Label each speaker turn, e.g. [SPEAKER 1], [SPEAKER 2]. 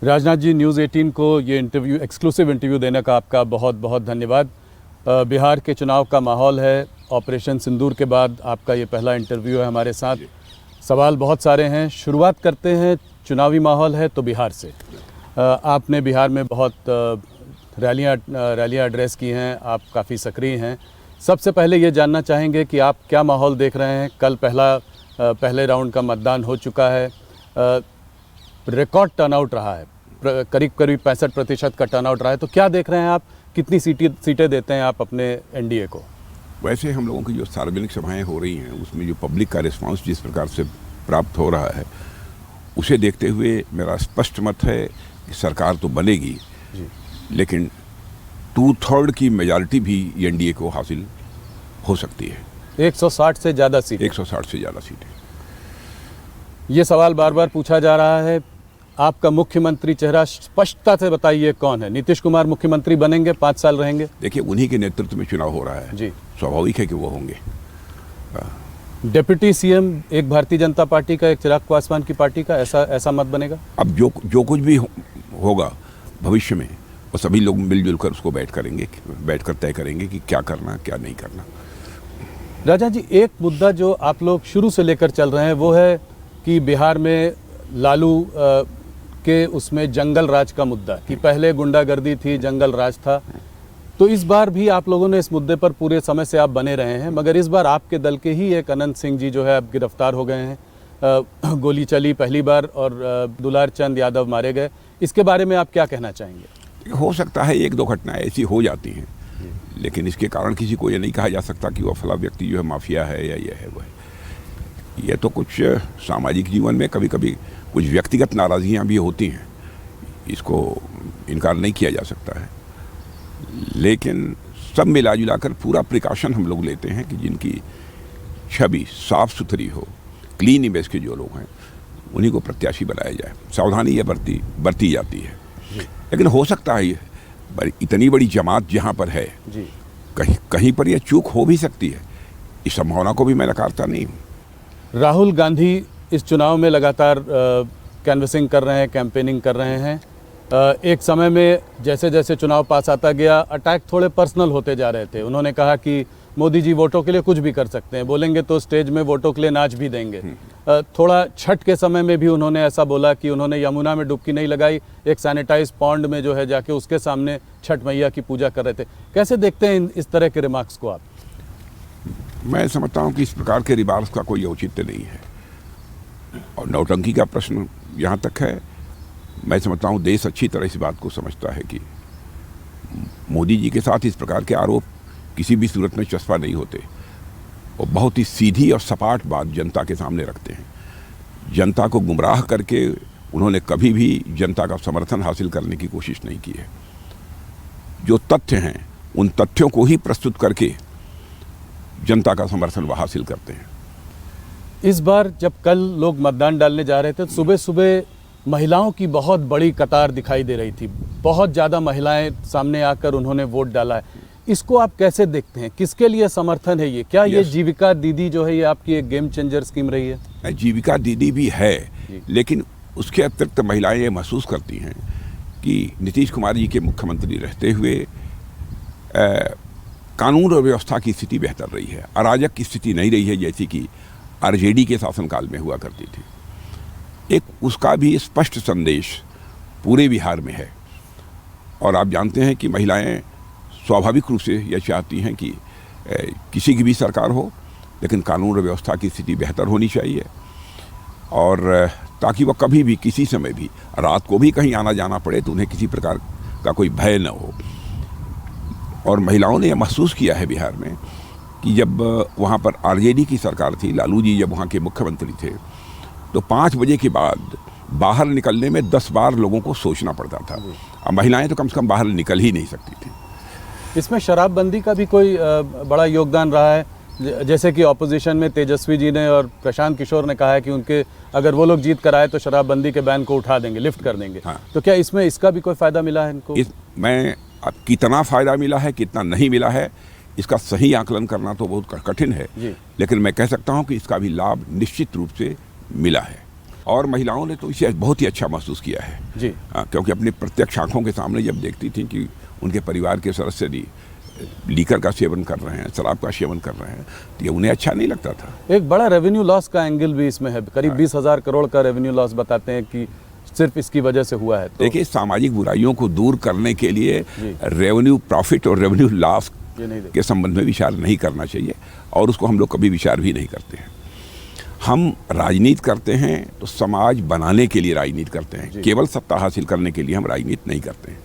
[SPEAKER 1] Rajnath ji, news 18 को ये interview, exclusive interview देने का आपका बहुत बहुत धन्यवाद। बिहार के चुनाव का माहौल है, ऑपरेशन सिंदूर के बाद आपका ये पहला इंटरव्यू है हमारे साथ। सवाल बहुत सारे हैं, शुरुआत करते हैं। चुनावी माहौल है तो बिहार से। आपने बिहार में बहुत रैलियाँ एड्रेस की हैं, आप काफ़ी सक्रिय हैं। सबसे पहले ये जानना चाहेंगे कि आप क्या माहौल देख रहे हैं। कल पहले राउंड का मतदान हो चुका है, रिकॉर्ड टर्नआउट रहा है, करीब 65% का टर्नआउट रहा है। तो क्या देख रहे हैं आप, कितनी सीटें देते हैं आप अपने एनडीए को?
[SPEAKER 2] वैसे हम लोगों की जो सार्वजनिक सभाएं हो रही हैं उसमें जो पब्लिक का रिस्पांस जिस प्रकार से प्राप्त हो रहा है, उसे देखते हुए मेरा स्पष्ट मत है कि सरकार तो बनेगी जी, लेकिन 2/3 की मेजॉरिटी भी एनडीए को हासिल हो सकती है।
[SPEAKER 1] 160 से ज़्यादा सीटें।
[SPEAKER 2] 160 से ज़्यादा सीटें।
[SPEAKER 1] ये सवाल बार बार पूछा जा रहा है, आपका मुख्यमंत्री चेहरा स्पष्टता से बताइए कौन है? नीतीश कुमार मुख्यमंत्री बनेंगे, 5 साल रहेंगे?
[SPEAKER 2] देखिए, उन्हीं के नेतृत्व में चुनाव हो रहा है जी, स्वाभाविक है कि वो होंगे।
[SPEAKER 1] डिप्टी सीएम एक भारतीय जनता पार्टी का, एक चिराग पासवान की पार्टी का, ऐसा मत बनेगा?
[SPEAKER 2] अब जो कुछ भी होगा भविष्य में, वो सभी लोग मिलजुल कर उसको बैठकर तय करेंगे कि क्या करना क्या नहीं करना।
[SPEAKER 1] राजा जी, एक मुद्दा जो आप लोग शुरू से लेकर चल रहे हैं वो है कि बिहार में लालू के उसमें जंगल राज का मुद्दा, कि पहले गुंडागर्दी थी, जंगल राज था। तो इस बार भी आप लोगों ने इस मुद्दे पर पूरे समय से आप बने रहे हैं, मगर इस बार आपके दल के ही एक अनंत सिंह जी जो है अब गिरफ्तार हो गए हैं। गोली चली पहली बार और दुलार चंद यादव मारे गए। इसके बारे में आप क्या कहना चाहेंगे?
[SPEAKER 2] हो सकता है 1-2 घटनाएं ऐसी हो जाती हैं, लेकिन इसके कारण किसी को ये नहीं कहा जा सकता कि वह फला व्यक्ति जो है माफिया है या ये है वह है। ये तो कुछ सामाजिक जीवन में कभी कभी कुछ व्यक्तिगत नाराज़गियाँ भी होती हैं, इसको इनकार नहीं किया जा सकता है। लेकिन सब मिला जुला कर पूरा प्रिकॉशन हम लोग लेते हैं कि जिनकी छवि साफ सुथरी हो, क्लीन इमेज के जो लोग हैं, उन्हीं को प्रत्याशी बनाया जाए। सावधानी ये बरती जाती है, लेकिन हो सकता है इतनी बड़ी जमात जहाँ पर है जी, कहीं पर यह चूक हो भी सकती है। इस संभावना को भी मैं नकारता नहीं हूँ।
[SPEAKER 1] राहुल गांधी इस चुनाव में लगातार कैनवसिंग कर रहे हैं, कैंपेनिंग कर रहे हैं। एक समय में जैसे जैसे चुनाव पास आता गया, अटैक थोड़े पर्सनल होते जा रहे थे। उन्होंने कहा कि मोदी जी वोटों के लिए कुछ भी कर सकते हैं, बोलेंगे तो स्टेज में वोटों के लिए नाच भी देंगे। थोड़ा छठ के समय में भी उन्होंने ऐसा बोला कि उन्होंने यमुना में डुबकी नहीं लगाई, एक सैनिटाइज पॉन्ड में जो है जाके उसके सामने छठ मैया की पूजा कर रहे थे। कैसे देखते हैं इस तरह के रिमार्क्स को आप?
[SPEAKER 2] मैं समझता हूँ कि इस प्रकार के रिमार्क्स का कोई औचित्य नहीं है, और नौटंकी का प्रश्न यहाँ तक है। मैं समझता हूँ देश अच्छी तरह इस बात को समझता है कि मोदी जी के साथ इस प्रकार के आरोप किसी भी सूरत में चस्पा नहीं होते। वो बहुत ही सीधी और सपाट बात जनता के सामने रखते हैं। जनता को गुमराह करके उन्होंने कभी भी जनता का समर्थन हासिल करने की कोशिश नहीं की है। जो तथ्य हैं उन तथ्यों को ही प्रस्तुत करके जनता का समर्थन वह हासिल करते हैं।
[SPEAKER 1] इस बार जब कल लोग मतदान डालने जा रहे थे, सुबह सुबह महिलाओं की बहुत बड़ी कतार दिखाई दे रही थी। बहुत ज़्यादा महिलाएं सामने आकर उन्होंने वोट डाला है। इसको आप कैसे देखते हैं? किसके लिए समर्थन है ये? क्या ये जीविका दीदी जो है ये आपकी एक गेम चेंजर स्कीम रही है?
[SPEAKER 2] जीविका दीदी भी है, लेकिन उसके अतिरिक्त महिलाएं ये महसूस करती हैं कि नीतीश कुमार जी के मुख्यमंत्री रहते हुए कानून और व्यवस्था की स्थिति बेहतर रही है। अराजक की स्थिति नहीं रही है जैसी कि आरजेडी के शासनकाल में हुआ करती थी। एक उसका भी स्पष्ट संदेश पूरे बिहार में है। और आप जानते हैं कि महिलाएं स्वाभाविक रूप से यह चाहती हैं कि किसी की भी सरकार हो, लेकिन कानून और व्यवस्था की स्थिति बेहतर होनी चाहिए, और ताकि वह कभी भी किसी समय भी रात को भी कहीं आना जाना पड़े तो उन्हें किसी प्रकार का कोई भय न हो। और महिलाओं ने यह महसूस किया है बिहार में कि जब वहाँ पर आरजेडी की सरकार थी, लालू जी जब वहाँ के मुख्यमंत्री थे, तो 5 बजे के बाद बाहर निकलने में 10 बार लोगों को सोचना पड़ता था। अब महिलाएं तो कम से कम बाहर निकल ही नहीं सकती थी।
[SPEAKER 1] इसमें शराबबंदी का भी कोई बड़ा योगदान रहा है? जैसे कि ऑपोजिशन में तेजस्वी जी ने और प्रशांत किशोर ने कहा है कि उनके अगर वो लोग जीत कर आए तो शराबबंदी के बैन को उठा देंगे, लिफ्ट कर देंगे। हाँ। तो क्या इसमें इसका भी कोई फ़ायदा मिला है इनको?
[SPEAKER 2] अब कितना फ़ायदा मिला है, कितना नहीं मिला है, इसका सही आकलन करना तो बहुत कठिन है, लेकिन मैं कह सकता हूँ कि इसका भी लाभ निश्चित रूप से मिला है। और महिलाओं ने तो इसे बहुत ही अच्छा महसूस किया है
[SPEAKER 1] जी।
[SPEAKER 2] क्योंकि अपनी प्रत्यक्ष आंखों के सामने जब देखती थी कि उनके परिवार के सदस्य भी लीकर का सेवन कर रहे हैं, शराब का सेवन कर रहे हैं, तो ये उन्हें अच्छा नहीं लगता था।
[SPEAKER 1] एक बड़ा रेवेन्यू लॉस का एंगल भी इसमें है, करीब 20,000 करोड़ का रेवेन्यू लॉस बताते हैं कि सिर्फ इसकी वजह से हुआ है। तो
[SPEAKER 2] देखिए, सामाजिक बुराइयों को दूर करने के लिए रेवेन्यू प्रॉफिट और रेवेन्यू लॉस के संबंध में विचार नहीं करना चाहिए, और उसको हम लोग कभी विचार भी नहीं करते हैं। हम राजनीति करते हैं तो समाज बनाने के लिए राजनीति करते हैं, केवल सत्ता हासिल करने के लिए हम राजनीति नहीं करते हैं।